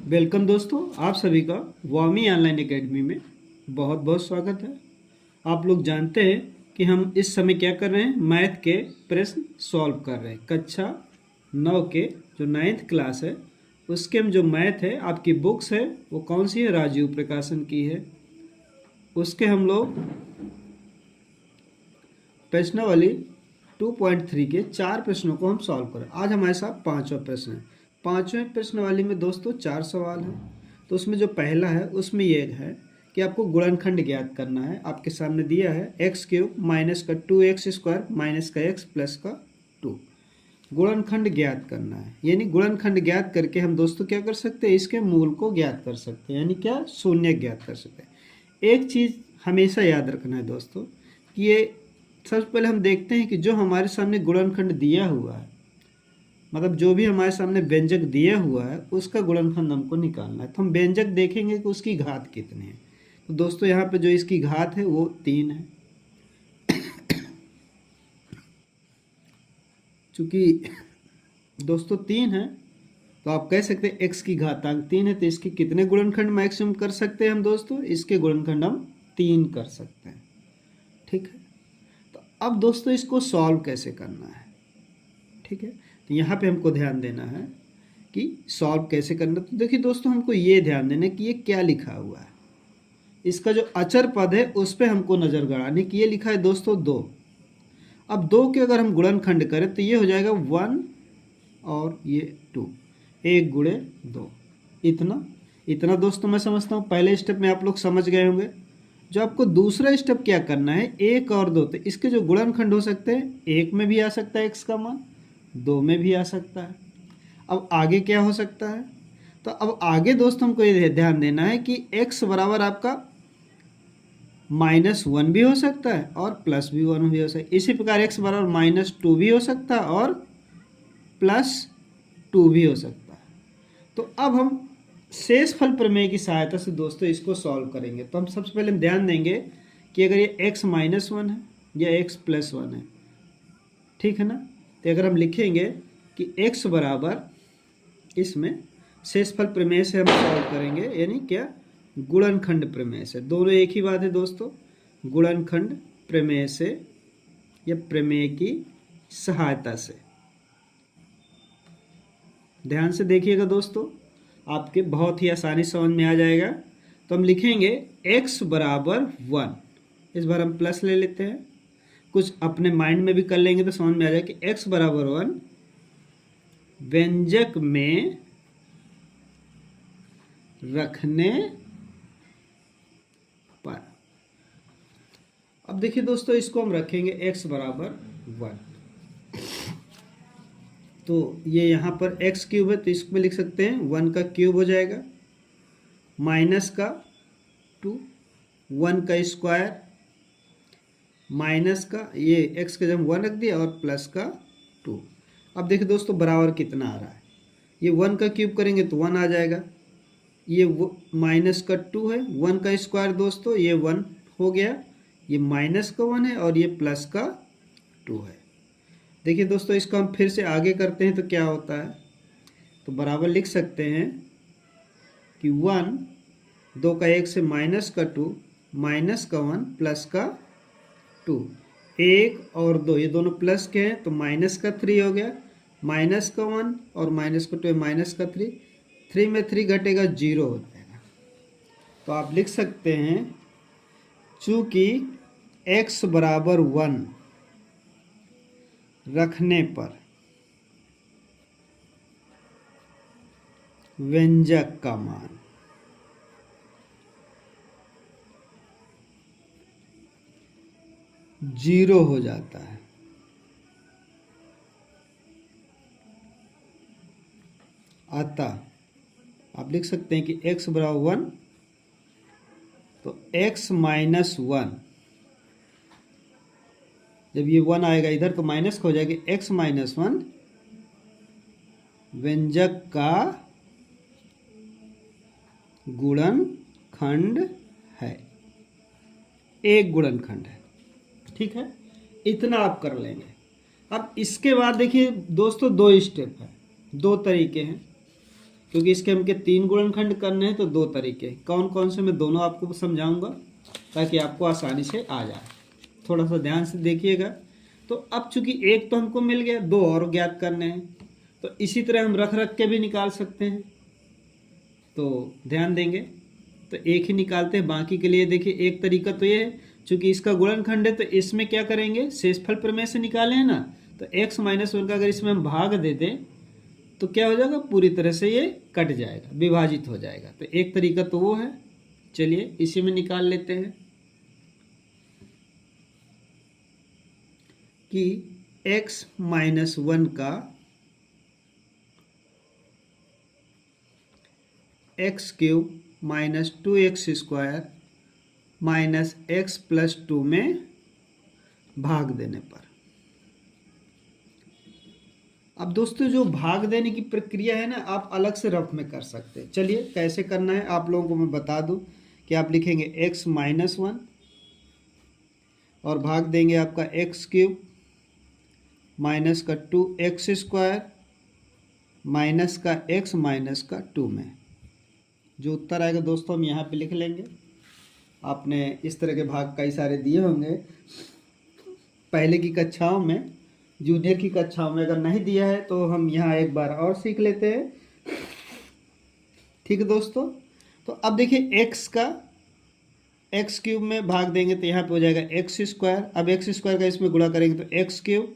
Welcome दोस्तों, आप सभी का वामी ऑनलाइन एकेडमी में बहुत बहुत स्वागत है। आप लोग जानते हैं कि हम इस समय क्या कर रहे हैं, मैथ के प्रश्न सॉल्व कर रहे हैं। कक्षा 9 के जो 9th क्लास है उसके हम जो मैथ है, आपकी बुक्स है वो कौन सी है, राजीव प्रकाशन की है। उसके हम लोग प्रश्नावली 2.3 के 4 प्रश्नों को हम सॉल्व करें। आज हमारे साथ 5वां प्रश्न है। 5वें प्रश्नावली में दोस्तों 4 सवाल हैं। तो उसमें जो पहला है उसमें यह है कि आपको गुणनखंड ज्ञात करना है। आपके सामने दिया है x³ माइनस का 2x² माइनस का x प्लस का 2। गुणनखंड ज्ञात करना है, यानी गुणनखंड ज्ञात करके हम दोस्तों क्या कर सकते हैं, इसके मूल को ज्ञात कर सकते हैं, यानी क्या, शून्य ज्ञात कर सकते हैं। एक चीज़ हमेशा याद रखना है दोस्तों कि ये सबसे पहले हम देखते हैं कि जो हमारे सामने गुणनखंड दिया हुआ है, मतलब जो भी हमारे सामने व्यंजक दिया हुआ है उसका गुणनखंड हमको निकालना है। तो हम व्यंजक देखेंगे कि उसकी घात कितनी है। तो दोस्तों यहाँ पे जो इसकी घात है वो 3 है। चूँकि दोस्तों 3 है तो आप कह सकते हैं x की घातांक 3 है, तो इसके कितने गुणनखंड मैक्सिमम कर सकते हैं हम दोस्तों, इसके गुणनखंड हम 3 कर सकते हैं। ठीक है, तो अब दोस्तों इसको सॉल्व कैसे करना है। ठीक है, तो यहाँ पे हमको ध्यान देना है कि सॉल्व कैसे करना। तो देखिए दोस्तों, हमको ये ध्यान देना है कि ये क्या लिखा हुआ है। इसका जो अचर पद है उस पर हमको नज़र गड़ाने की। ये लिखा है दोस्तों 2। अब 2 के अगर हम गुणनखंड करें तो ये हो जाएगा 1 और ये 2, 1 गुणे 2। इतना इतना दोस्तों मैं समझता हूँ पहले स्टेप में आप लोग समझ गए होंगे। जो आपको दूसरा स्टेप क्या करना है, 1 और 2, तो इसके जो गुणनखंड हो सकते हैं, 1 में भी आ सकता है x का मान, 2 में भी आ सकता है। अब आगे क्या हो सकता है, तो अब आगे दोस्तों हमको ये ध्यान देना है कि x बराबर आपका -1 भी हो सकता है और +1 भी हो सकता है। इसी प्रकार x बराबर -2 भी हो सकता है और +2 भी हो सकता है। तो अब हम शेषफल प्रमेय की सहायता से दोस्तों इसको सॉल्व करेंगे। तो हम सबसे पहले ध्यान देंगे कि अगर ये x -1 है या x +1 है, ठीक है ना। तो अगर हम लिखेंगे कि x बराबर, इसमें शेषफल प्रमेय से हम सॉल्व करेंगे, यानी क्या, गुणनखंड प्रमेय से। दोनों एक ही बात है दोस्तों, गुणनखंड प्रमेय से या प्रमेय की सहायता से। ध्यान से देखिएगा दोस्तों, आपके बहुत ही आसानी समझ में आ जाएगा। तो हम लिखेंगे x बराबर 1। इस बार हम प्लस ले लेते हैं, कुछ अपने माइंड में भी कर लेंगे तो समझ में आ जाएगा कि x बराबर 1 व्यंजक में रखने पर। अब देखिए दोस्तों, इसको हम रखेंगे x बराबर 1। तो ये यहाँ पर x³ है तो इसमें लिख सकते हैं 1 का क्यूब हो जाएगा, माइनस का 2, 1 का स्क्वायर, माइनस का ये x का जब 1 रख दिया और प्लस का 2। अब देखिए दोस्तों बराबर कितना आ रहा है, ये 1 का क्यूब करेंगे तो 1 आ जाएगा, ये माइनस का 2 है, 1 का स्क्वायर दोस्तों ये 1 हो गया, ये माइनस का 1 है और ये प्लस का 2 है। देखिए दोस्तों, इसको हम फिर से आगे करते हैं तो क्या होता है, तो बराबर लिख सकते हैं कि 1, 2 का 1 से माइनस का 2, माइनस का 1 प्लस का 2, 1 और 2 ये दोनों प्लस के हैं तो माइनस का 3 हो गया, माइनस का 1 और माइनस का 2 माइनस का 3, 3 में 3 घटेगा 0 हो जाएगा। तो आप लिख सकते हैं चूंकि x बराबर 1 रखने पर व्यंजक का मान जीरो हो जाता है। अतः आप लिख सकते हैं कि x बराबर 1, तो x -1, जब ये 1 आएगा इधर तो माइनस हो जाएगी, x -1 व्यंजक का गुणनखंड है, एक गुणनखंड है। ठीक है, इतना आप कर लेंगे। अब इसके बाद देखिए दोस्तों, 2 स्टेप है, 2 तरीके हैं। क्योंकि इसके हमके 3 गुणनखंड करने हैं, तो 2 तरीके कौन कौन से मैं दोनों आपको समझाऊंगा ताकि आपको आसानी से आ जाए। थोड़ा सा ध्यान से देखिएगा। तो अब चूंकि एक तो हमको मिल गया, 2 और ज्ञात करने हैं, तो इसी तरह हम रख रख के भी निकाल सकते हैं। तो ध्यान देंगे, तो एक ही निकालते हैं। बाकी के लिए देखिए एक तरीका तो ये है, चूंकि इसका गुणनखंड है तो इसमें क्या करेंगे, शेषफल प्रमेय से निकाले हैं ना, तो x माइनस 1 का अगर इसमें हम भाग दे दें तो क्या हो जाएगा, पूरी तरह से ये कट जाएगा, विभाजित हो जाएगा। तो एक तरीका तो वो है। चलिए इसी में निकाल लेते हैं कि x माइनस 1 का x cube minus 2x square minus x plus 2 में भाग देने पर। अब दोस्तों जो भाग देने की प्रक्रिया है ना, आप अलग से रफ में कर सकते हैं। चलिए कैसे करना है आप लोगों को मैं बता दूं कि आप लिखेंगे x माइनस 1 और भाग देंगे आपका एक्स क्यूब माइनस का 2x स्क्वायर माइनस का x माइनस का 2 में। जो उत्तर आएगा दोस्तों हम यहाँ पे लिख लेंगे। आपने इस तरह के भाग कई सारे दिए होंगे पहले की कक्षाओं में, जूनियर की कक्षाओं में अगर नहीं दिया है तो हम यहाँ एक बार और सीख लेते हैं। ठीक है दोस्तों, तो अब देखिए x का एक्स क्यूब में भाग देंगे तो यहाँ पे हो जाएगा एक्स स्क्वायर। अब एक्स स्क्वायर का इसमें गुणा करेंगे तो एक्स क्यूब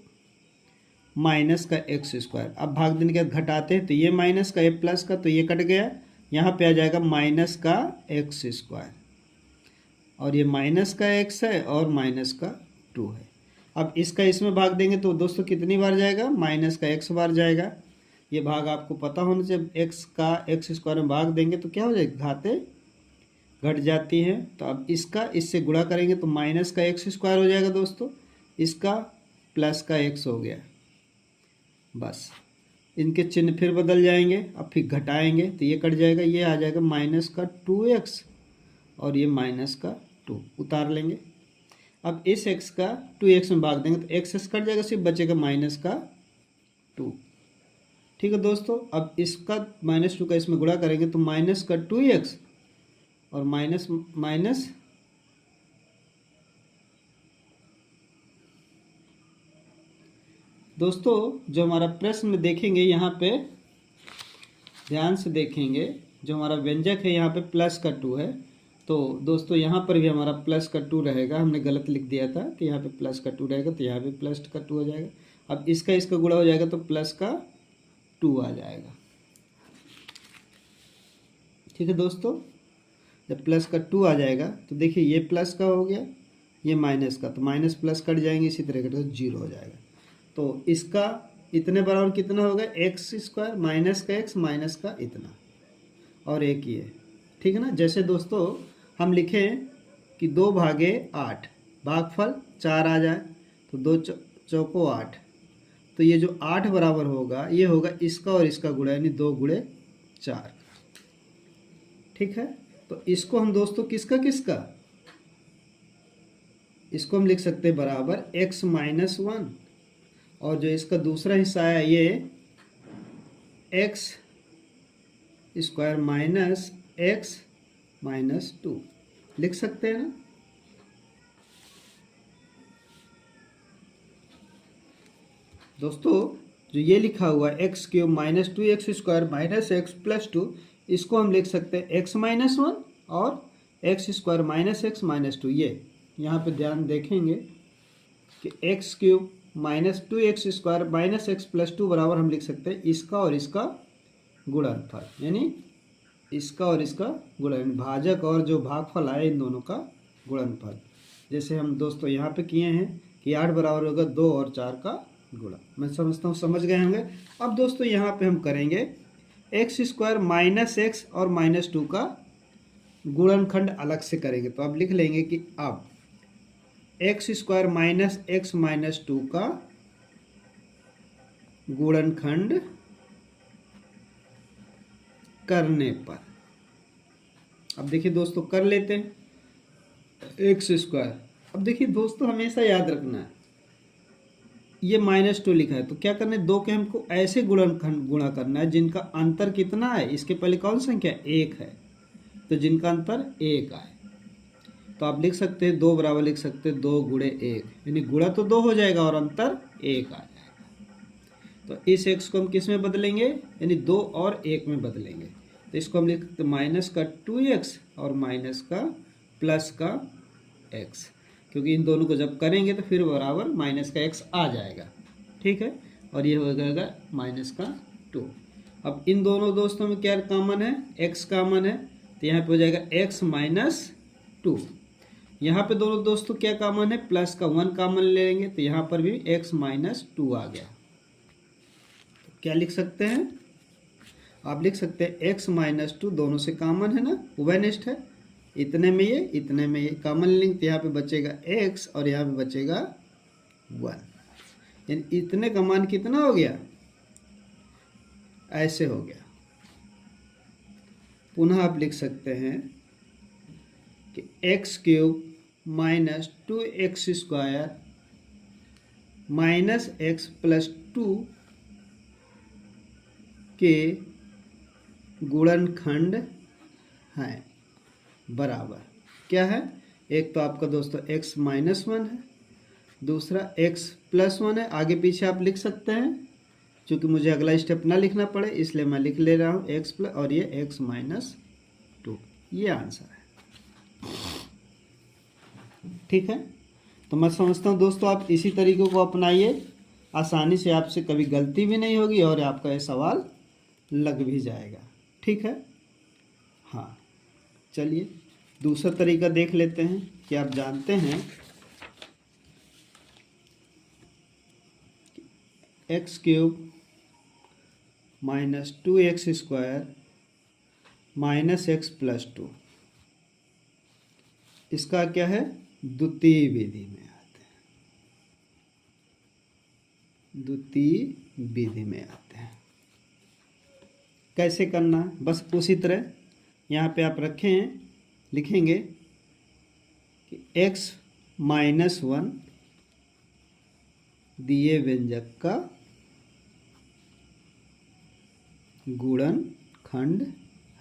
माइनस का एक्स स्क्वायर। अब भाग देने के बाद घटाते हैं तो ये माइनस का, ये प्लस का, तो ये कट गया। यहाँ पे आ जाएगा माइनस का एक्स स्क्वायर, और ये माइनस का एक्स है और माइनस का 2 है। अब इसका इसमें भाग देंगे तो दोस्तों कितनी बार जाएगा, माइनस का x बार जाएगा। ये भाग आपको पता होना चाहिए। x का एक्स स्क्वायर में भाग देंगे तो क्या हो जाएगा, घाते घट जाती हैं। तो अब इसका इससे गुणा करेंगे तो माइनस का एक्स स्क्वायर हो जाएगा दोस्तों, इसका प्लस का x हो गया। बस इनके चिन्ह फिर बदल जाएंगे। अब फिर घटाएंगे तो ये कट जाएगा, ये आ जाएगा माइनस का 2x और ये माइनस का 2 उतार लेंगे। अब इस x का 2x में भाग देंगे तो x कट जाएगा, सिर्फ बचेगा माइनस का 2। ठीक है दोस्तों, अब इसका माइनस 2 का इसमें गुणा करेंगे तो माइनस का 2x और माइनस माइनस दोस्तों जो हमारा प्रश्न में देखेंगे, यहाँ पे ध्यान से देखेंगे, जो हमारा व्यंजक है यहाँ पे प्लस का 2 है, तो दोस्तों यहाँ पर भी हमारा प्लस का 2 रहेगा। हमने गलत लिख दिया था कि यहाँ पे प्लस का 2 रहेगा, तो यहाँ पे प्लस का 2 हो जाएगा। अब इसका गुणा हो जाएगा तो प्लस का 2 आ जाएगा। ठीक है दोस्तों, जब प्लस का 2 आ जाएगा तो देखिए ये प्लस का हो गया, ये माइनस का, तो माइनस प्लस कट जाएंगे, इसी तरह का 0 हो जाएगा। तो इसका इतने बराबर कितना होगा, एक्स स्क्वायर माइनस का एक्स माइनस का इतना, और एक ही है। ठीक है ना। जैसे दोस्तों हम लिखें कि 2 भागे 8, भागफल 4 आ जाए तो 2 चौको 8, तो ये जो 8 बराबर होगा ये होगा इसका और इसका गुणा, यानी 2 गुणे 4। ठीक है, तो इसको हम दोस्तों किसका इसको हम लिख सकते हैं बराबर x माइनस 1, और जो इसका दूसरा हिस्सा है ये x square minus x minus 2 लिख सकते हैं ना। दोस्तों जो ये लिखा हुआ है x cube minus 2x square minus x plus 2, इसको हम लिख सकते हैं एक्स माइनस 1 और x square minus x minus 2। ये यहाँ पे ध्यान देखेंगे कि x cube minus 2x square minus x plus 2 बराबर हम लिख सकते हैं इसका और इसका गुणनफल, यानी इसका और इसका गुणन, भाजक और जो भागफल आए इन दोनों का गुणनफल। जैसे हम दोस्तों यहाँ पे किए हैं कि 8 बराबर होगा 2 और 4 का गुणा। मैं समझता हूँ समझ गए होंगे। अब दोस्तों यहाँ पे हम करेंगे एक्स स्क्वायर माइनस एक्स और माइनस 2 का गुणनखंड अलग से करेंगे। तो अब लिख लेंगे कि अब x square minus x minus 2 का गुणनखंड करने पर, अब देखिए दोस्तों कर लेते हैं एक्स स्क्वायर। अब देखिए दोस्तों हमेशा याद रखना है ये -2 लिखा है, तो क्या करना है, दो के हमको ऐसे गुणा करना है जिनका अंतर कितना है, इसके पहले कौन संख्या 1 है, तो जिनका अंतर 1 आए। तो आप लिख सकते हैं 2 बराबर लिख सकते हैं 2 गुणे 1, यानी गुणा तो 2 हो जाएगा और अंतर 1 आ जाएगा। तो इस x को हम किस में बदलेंगे, यानी 2 और 1 में बदलेंगे। तो इसको हम लिख सकते माइनस का 2x और माइनस का प्लस का x, क्योंकि इन दोनों को जब करेंगे तो फिर बराबर माइनस का x आ जाएगा। ठीक है, और ये हो जाएगा माइनस का 2। अब इन दोनों दोस्तों में क्या कॉमन है, x कॉमन है, तो यहाँ पे हो जाएगा x माइनस 2। यहाँ पे दोनों दोस्तों क्या कॉमन है, प्लस का 1 कॉमन ले लेंगे, तो यहाँ पर भी x माइनस 2 आ गया। तो क्या लिख सकते हैं, आप लिख सकते हैं x माइनस 2 दोनों से कॉमन है ना, उभयनिष्ठ है, इतने में ये कॉमन लेंगे, तो यहाँ पे बचेगा x और यहाँ पे बचेगा 1, यानी इतने का मान कितना हो गया, ऐसे हो गया। पुनः आप लिख सकते हैं कि x³ minus 2x² minus x plus 2 के गुणनखंड है, बराबर क्या है, एक तो आपका दोस्तों x माइनस 1 है, दूसरा x प्लस 1 है। आगे पीछे आप लिख सकते हैं, क्योंकि मुझे अगला स्टेप ना लिखना पड़े इसलिए मैं लिख ले रहा हूँ x प्लस और ये x माइनस 2, ये आंसर है। ठीक है, तो मैं समझता हूँ दोस्तों आप इसी तरीकों को अपनाइए, आसानी से आपसे कभी गलती भी नहीं होगी और आपका ये सवाल लग भी जाएगा। ठीक है, हाँ चलिए दूसरा तरीका देख लेते हैं कि आप जानते हैं x³ minus 2x² minus x plus 2, इसका क्या है, द्वितीय विधि में आते हैं, द्वितीय विधि में आते हैं। कैसे करना है, बस उसी तरह यहाँ पे आप रखें, लिखेंगे कि x माइनस 1 दिए व्यंजक का गुणनखंड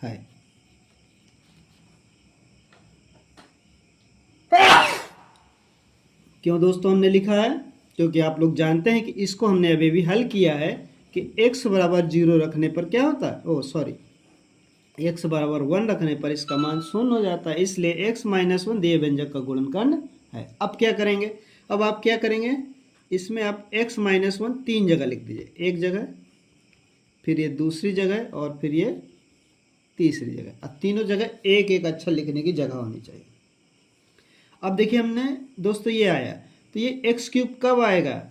है। क्यों दोस्तों हमने लिखा है, क्योंकि आप लोग जानते हैं कि इसको हमने अभी भी हल किया है कि x बराबर 0 रखने पर क्या होता है, x बराबर 1 रखने पर इसका मान 0 हो जाता है, इसलिए x माइनस 1 दिए व्यंजक का गुणनखंड है। अब क्या करेंगे, अब आप क्या करेंगे, इसमें आप x माइनस 1 3 जगह लिख दीजिए, एक जगह, फिर ये दूसरी जगह और फिर ये तीसरी जगह। अब तीनों जगह एक एक अक्षर लिखने की जगह होनी चाहिए। अब देखिए हमने दोस्तों ये आया, तो ये x³ कब आएगा,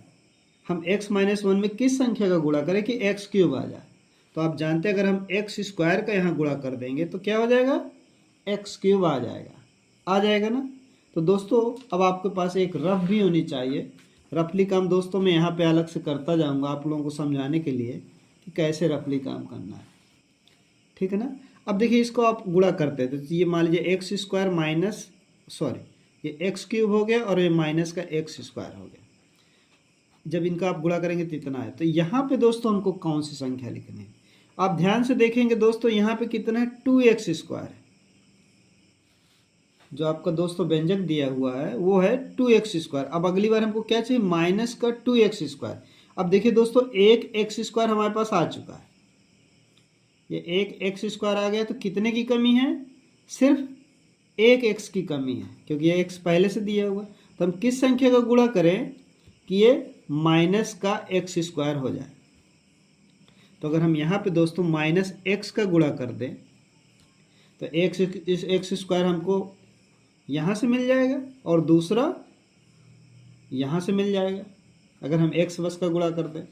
हम x माइनस 1 में किस संख्या का गुणा करें कि x³ आ जाए। तो आप जानते हैं अगर हम x² का यहाँ गुणा कर देंगे तो क्या हो जाएगा, x³ आ जाएगा ना। तो दोस्तों अब आपके पास एक रफ भी होनी चाहिए, रफली काम दोस्तों मैं यहाँ पे अलग से करता जाऊँगा आप लोगों को समझाने के लिए कि कैसे रफली काम करना है। ठीक है ना, अब देखिए इसको आप गुणा करते हैं, तो ये मान लीजिए x² माइनस ये x³ हो गया और ये माइनस का x² हो गया। जब इनका आप गुणा करेंगे तो इतना है। तो यहाँ पे दोस्तों हमको कौन सी संख्या लिखनी है, आप ध्यान से देखेंगे दोस्तों यहाँ पे कितना है, 2x² है, जो आपका दोस्तों व्यंजक दिया हुआ है वो है 2x²। अब अगली बार हमको क्या चाहिए, माइनस का 2x²। अब देखिए दोस्तों एक x² हमारे पास आ चुका है, ये एक x² आ गया, तो कितने की कमी है, सिर्फ एक x की कमी है, क्योंकि ये x पहले से दिया हुआ। तो हम किस संख्या का गुणा करें कि ये माइनस का x² हो जाए। तो अगर हम यहाँ पे दोस्तों माइनस x का गुणा कर दें तो इस x² हमको यहाँ से मिल जाएगा और दूसरा यहाँ से मिल जाएगा, अगर हम x बस का गुणा कर दें।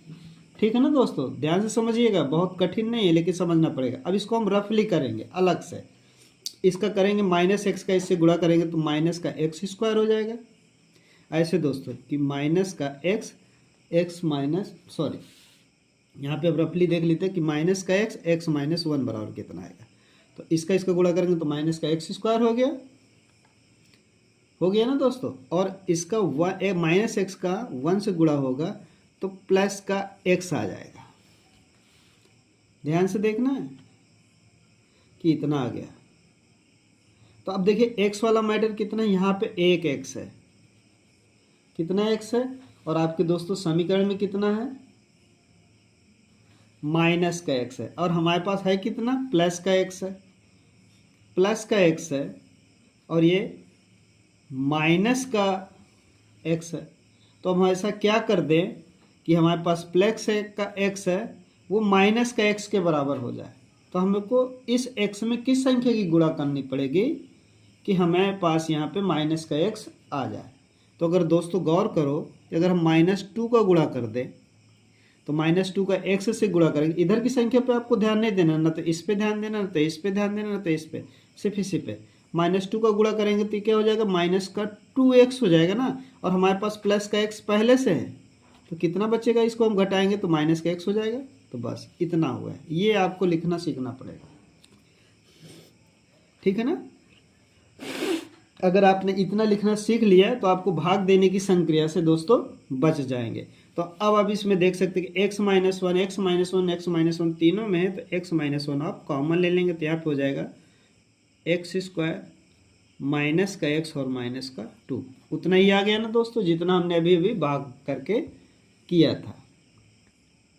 ठीक है ना दोस्तों, ध्यान से समझिएगा, बहुत कठिन नहीं है लेकिन समझना पड़ेगा। अब इसको हम रफली करेंगे अलग से, इसका करेंगे माइनस x का इससे गुणा करेंगे तो माइनस का x² हो जाएगा। ऐसे दोस्तों कि माइनस का x माइनस यहाँ पे अब रफली देख लेते हैं कि माइनस का x माइनस 1 बराबर कितना आएगा। तो इसका गुणा करेंगे तो माइनस का x² हो गया ना दोस्तों, और इसका माइनस x का 1 से गुणा होगा तो प्लस का x आ जाएगा। ध्यान से देखना है कि इतना आ गया। तो अब देखिए x वाला मैटर कितना है, यहाँ पे एक x है, कितना x है, और आपके दोस्तों समीकरण में कितना है, माइनस का x है, और हमारे पास है कितना, प्लस का x है, प्लस का x है, और ये माइनस का x है। तो हम ऐसा क्या कर दें कि हमारे पास प्लस का x है वो माइनस का x के बराबर हो जाए। तो हमको इस x में किस संख्या की गुणा करनी पड़ेगी कि हमें पास यहाँ पे माइनस का x आ जाए। तो अगर दोस्तों गौर करो, अगर हम -2 का गुणा कर दें तो -2 का x से गुणा करेंगे, इधर की संख्या पे आपको ध्यान नहीं देना, ना तो इस पे ध्यान देना, ना तो इस पे ध्यान देना, ना तो इस पे, सिर्फ इसी पे। -2 का गुणा करेंगे तो क्या हो जाएगा, माइनस का 2x हो जाएगा ना, और हमारे पास प्लस का x पहले से है, तो कितना बचेगा, इसको हम घटाएंगे तो माइनस का x हो जाएगा। तो बस इतना हुआ है, ये आपको लिखना सीखना पड़ेगा, ठीक है ना। अगर आपने इतना लिखना सीख लिया तो आपको भाग देने की संक्रिया से दोस्तों बच जाएंगे। तो अब आप इसमें देख सकते हैं कि x -1 x -1 x -1 तीनों में है, तो x -1 आप कॉमन ले लेंगे तो यहाँ पे हो जाएगा x² माइनस का x और माइनस का 2, उतना ही आ गया ना दोस्तों, जितना हमने अभी अभी भाग करके किया था,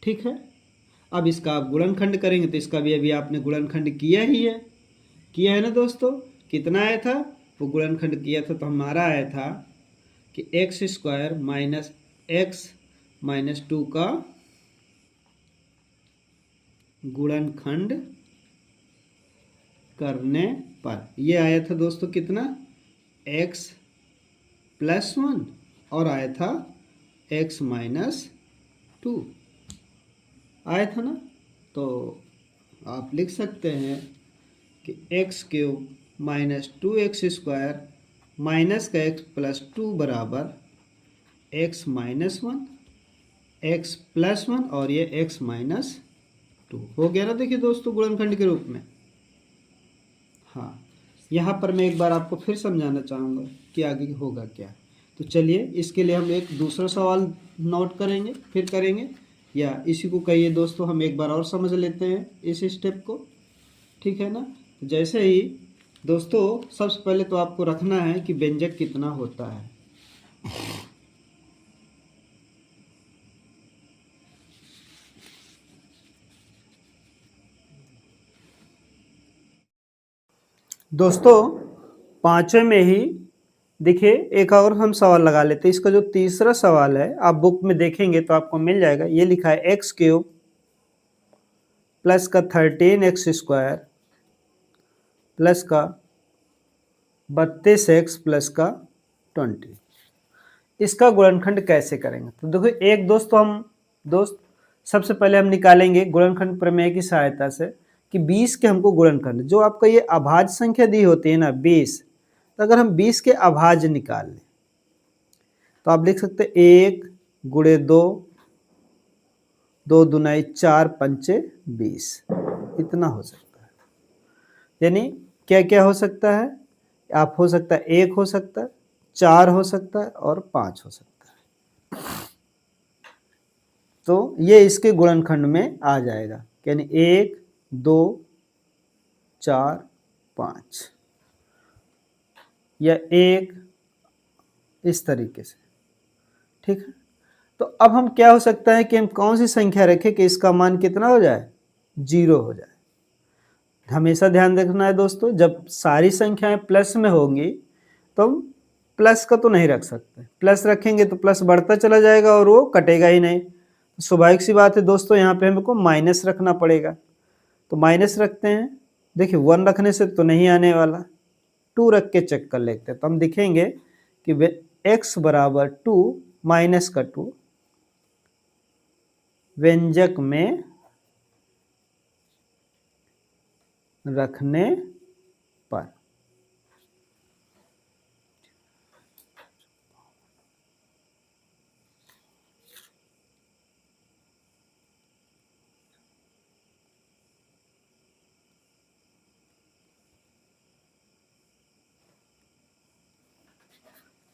ठीक है। अब इसका आप गुणनखंड करेंगे तो इसका भी अभी आपने गुणनखंड किया है ना दोस्तों। कितना आया था, वो गुणनखंड किया था तो हमारा आया था कि x² माइनस x -2 का गुणनखंड करने पर ये आया था दोस्तों कितना, x +1 और आया था x -2 आया था ना। तो आप लिख सकते हैं कि x³ -2x² माइनस का x +2 बराबर x -1 x +1 और ये x -2 हो गया ना। देखिए दोस्तों गुणनखंड के रूप में। हाँ, यहाँ पर मैं एक बार आपको फिर समझाना चाहूँगा कि आगे होगा क्या। तो चलिए इसके लिए हम एक दूसरा सवाल नोट करेंगे, फिर करेंगे, या इसी को कहिए दोस्तों हम एक बार और समझ लेते हैं इस स्टेप को, ठीक है ना। तो जैसे ही दोस्तों सबसे पहले तो आपको रखना है कि व्यंजक कितना होता है। दोस्तों पांचवें में ही देखिए एक और हम सवाल लगा लेते हैं। इसका जो तीसरा सवाल है आप बुक में देखेंगे तो आपको मिल जाएगा। ये लिखा है x³ प्लस का 13x² प्लस का 32x प्लस का 20, इसका गुणनखंड कैसे करेंगे। तो देखो एक दोस्त सबसे पहले हम निकालेंगे गुणनखंड प्रमेय की सहायता से कि 20 के हमको गुणनखंड, जो आपका ये अभाज्य संख्या दी होती है ना 20, तो अगर हम 20 के अभाज्य निकाल लें तो आप लिख सकते हैं 1 गुणे 2, 2 दूनाई 4 पंचे 20, इतना हो सकता है। यानी क्या क्या हो सकता है, आप हो सकता है 1 हो सकता है, 4 हो सकता है और 5 हो सकता है। तो ये इसके गुणनखंड में आ जाएगा, यानी 1 2 4 5 या 1 इस तरीके से, ठीक है। तो अब हम क्या हो सकता है कि हम कौन सी संख्या रखें कि इसका मान कितना हो जाए, 0 हो जाए। हमेशा ध्यान रखना है दोस्तों, जब सारी संख्याएं प्लस में होंगी तो हम प्लस का तो नहीं रख सकते, प्लस रखेंगे तो प्लस बढ़ता चला जाएगा और वो कटेगा ही नहीं। तो स्वाभाविक सी बात है दोस्तों, यहाँ पे हमको माइनस रखना पड़ेगा। तो माइनस रखते हैं, देखिए 1 रखने से तो नहीं आने वाला, 2 रख के चेक कर लेते हैं। तो हम दिखेंगे कि x बराबर 2 माइनस का 2 व्यंजक में रखने पर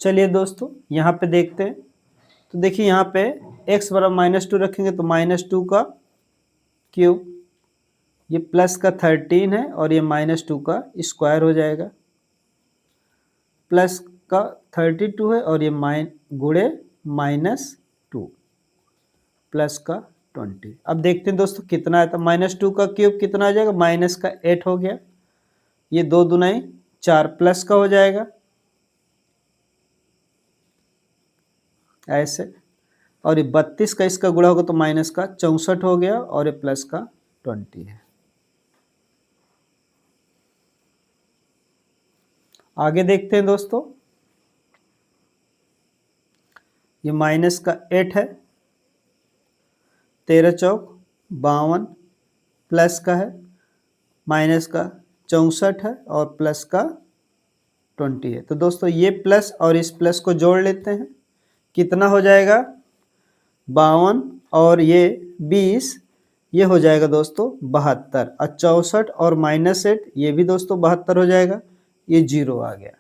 चलिए दोस्तों यहाँ पे देखते हैं। तो देखिए यहाँ पे x बराबर -2 रखेंगे तो -2 का क्यूब, ये प्लस का 13 है और ये -2 का स्क्वायर हो जाएगा, प्लस का 32 है और ये गुणे -2 प्लस का 20। अब देखते हैं दोस्तों कितना है, तो -2 का क्यूब कितना आ जाएगा, माइनस का 8 हो गया, ये 2 दूनाई 4 प्लस का हो जाएगा ऐसे, और ये 32 का इसका गुणा होगा तो माइनस का 64 हो गया और ये प्लस का 20 है। आगे देखते हैं दोस्तों, ये माइनस का 8 है, 13 चौक 52, प्लस का है, माइनस का 64 है और प्लस का 20 है। तो दोस्तों ये प्लस और इस प्लस को जोड़ लेते हैं, कितना हो जाएगा 52 और ये 20, ये हो जाएगा दोस्तों 72, और 64 और -8 ये भी दोस्तों 72 हो जाएगा, ये 0 आ गया।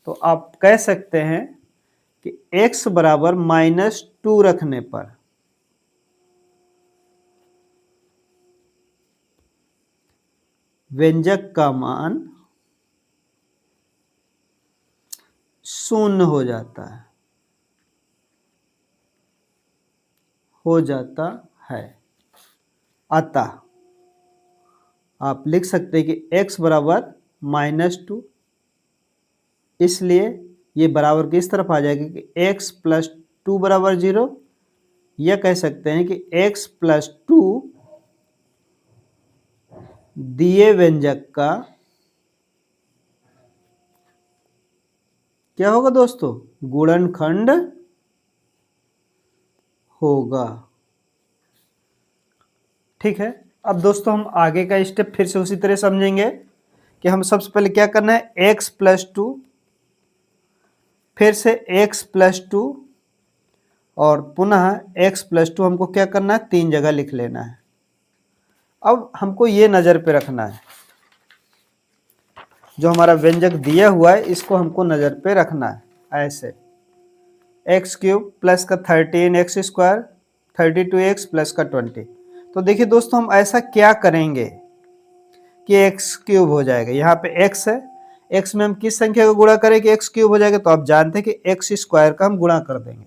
तो आप कह सकते हैं कि x बराबर -2 रखने पर व्यंजक का मान 0 हो जाता है। अतः आप लिख सकते हैं कि x बराबर -2, इसलिए ये बराबर किस तरफ आ जाएगा कि x + 2 बराबर 0, या कह सकते हैं कि x + 2 दिए व्यंजक का क्या होगा दोस्तों, गुणनखंड होगा। ठीक है, अब दोस्तों हम आगे का स्टेप फिर से उसी तरह समझेंगे कि हम सबसे पहले क्या करना है, x + 2, फिर से x + 2 और पुनः x + 2 हमको क्या करना है, 3 जगह लिख लेना है। अब हमको ये नज़र पे रखना है, जो हमारा व्यंजक दिया हुआ है इसको हमको नज़र पे रखना है ऐसे, x³ प्लस का 13x² 32x प्लस का 20। तो देखिए दोस्तों हम ऐसा क्या करेंगे कि x³ हो जाएगा, यहाँ पे x है, x में हम किस संख्या का गुणा करें कि x³ हो जाएगा, तो आप जानते हैं कि x² का हम गुणा कर देंगे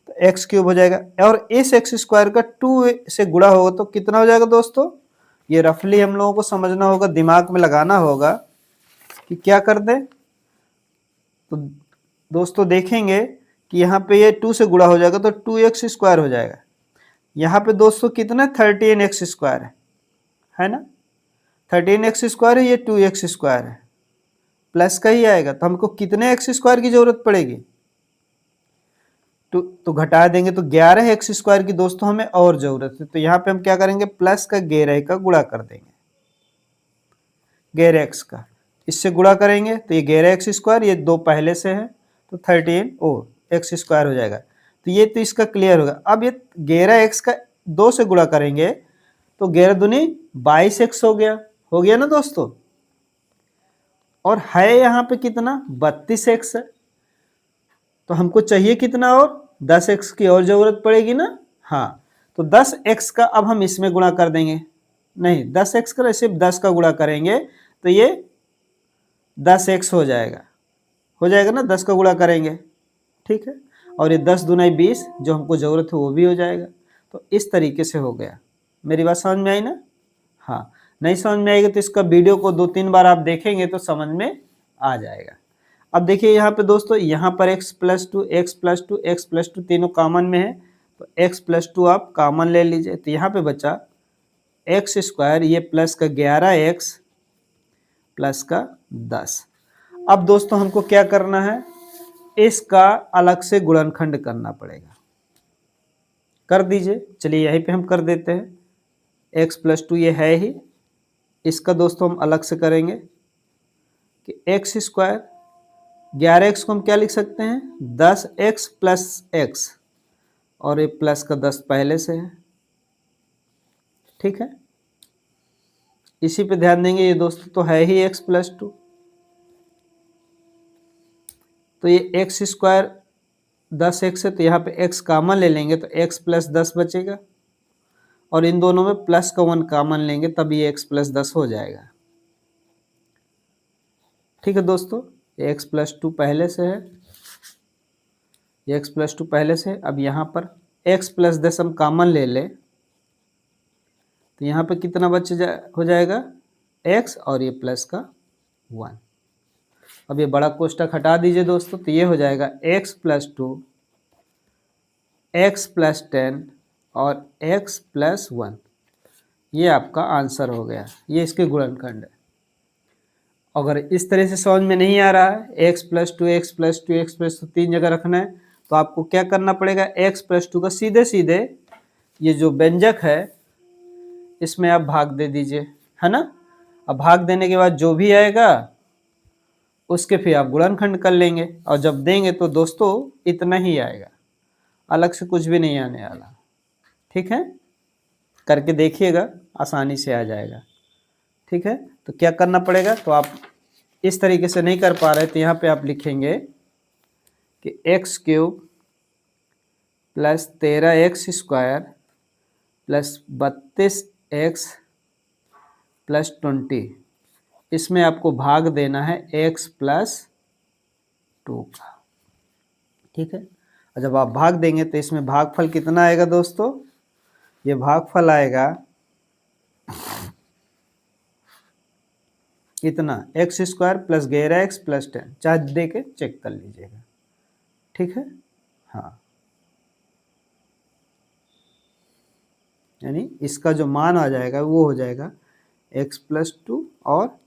तो x³ हो जाएगा, और इस x² का 2 से गुणा होगा तो कितना हो जाएगा दोस्तों, ये रफली हम लोगों को समझना होगा, दिमाग में लगाना होगा कि क्या कर दें। तो दोस्तों देखेंगे कि यहाँ पे ये 2 से गुणा हो जाएगा तो 2x² हो जाएगा, यहाँ पे दोस्तों कितना 13x² है ना, 13x² है, ये 2x² है, प्लस का ही आएगा, तो हमको कितने x² की जरूरत पड़ेगी, तो घटा देंगे तो 11x² की दोस्तों हमें और जरूरत है, तो यहाँ पे हम क्या करेंगे, प्लस का 11 का गुणा कर देंगे, 11x का इससे गुणा करेंगे तो ये 11x², ये 2 पहले से है तो 13x² हो जाएगा, तो ये तो इसका क्लियर होगा। अब ये 11x का 2 से गुणा करेंगे तो 11 दूनी 22x हो गया ना दोस्तों, और है यहाँ पे कितना 32x है, तो हमको चाहिए कितना और 10x की और जरूरत पड़ेगी ना, हाँ, तो 10x का अब हम इसमें गुणा कर देंगे, नहीं 10x का सिर्फ 10 का गुणा करेंगे तो ये 10x हो जाएगा ना, 10 का गुणा करेंगे, ठीक है, और ये 10 दूना 20 जो हमको ज़रूरत है वो भी हो जाएगा। तो इस तरीके से हो गया, मेरी बात समझ में आई ना, हाँ, नहीं समझ में आएगी तो इसका वीडियो को 2-3 बार आप देखेंगे तो समझ में आ जाएगा। अब देखिए यहाँ पे दोस्तों, यहाँ पर x + 2 x + 2 x + 2 तीनों कॉमन में है, तो x + 2 आप कॉमन ले लीजिए, तो यहाँ पे बचा x², ये प्लस का 11x प्लस का 10। अब दोस्तों हमको क्या करना है, इसका अलग से गुणनखंड करना पड़ेगा, कर दीजिए, चलिए यहीं पे हम कर देते हैं, x + 2 ये है ही, इसका दोस्तों हम अलग से करेंगे कि x², 11x को हम क्या लिख सकते हैं, 10x + x, और ये प्लस का 10 पहले से है, ठीक है, इसी पे ध्यान देंगे, ये दोस्तों तो है ही x + 2, तो ये x² 10x है तो यहाँ पे x कॉमन ले लेंगे तो x प्लस 10 बचेगा, और इन दोनों में प्लस का 1 कॉमन लेंगे तब ये x प्लस 10 हो जाएगा। ठीक है दोस्तों, ये x प्लस 2 पहले से है, ये x प्लस 2 पहले से है। अब यहाँ पर x प्लस 10 हम कॉमन ले ले तो यहाँ पे कितना हो जाएगा x और ये प्लस का 1। अब ये बड़ा कोष्ठक हटा दीजिए दोस्तों, तो ये हो जाएगा x प्लस 2, x प्लस 10 और x प्लस 1। ये आपका आंसर हो गया, ये इसके गुणनखंड है। अगर इस तरह से समझ में नहीं आ रहा है x plus 2 x plus 2 x plus 2 तीन जगह रखना है, तो आपको क्या करना पड़ेगा, x प्लस 2 का सीधे सीधे ये जो व्यंजक है इसमें आप भाग दे दीजिए, है ना। अब भाग देने के बाद जो भी आएगा उसके फिर आप गुणनखंड कर लेंगे, और जब देंगे तो दोस्तों इतना ही आएगा, अलग से कुछ भी नहीं आने वाला। ठीक है, करके देखिएगा, आसानी से आ जाएगा। ठीक है, तो क्या करना पड़ेगा, तो आप इस तरीके से नहीं कर पा रहे तो यहाँ पे आप लिखेंगे कि x cube plus 13x square plus 32x plus 20, इसमें आपको भाग देना है x प्लस 2 का। ठीक है, और जब आप भाग देंगे तो इसमें भागफल कितना आएगा दोस्तों, ये भागफल आएगा इतना, x square plus 11x plus 10, चाहे दे के चेक कर लीजिएगा। ठीक है, हाँ, यानी इसका जो मान आ जाएगा वो हो जाएगा x प्लस 2 और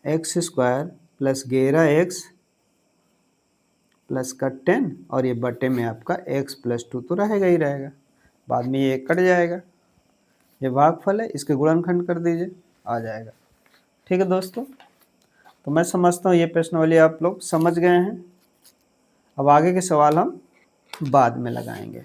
x square plus 11x plus का 10, और ये बटे में आपका x प्लस 2 तो रहेगा ही रहेगा, बाद में ये कट जाएगा। ये भागफल है, इसके गुणनखंड कर दीजिए, आ जाएगा। ठीक है दोस्तों, तो मैं समझता हूँ ये प्रश्नावली आप लोग समझ गए हैं। अब आगे के सवाल हम बाद में लगाएंगे।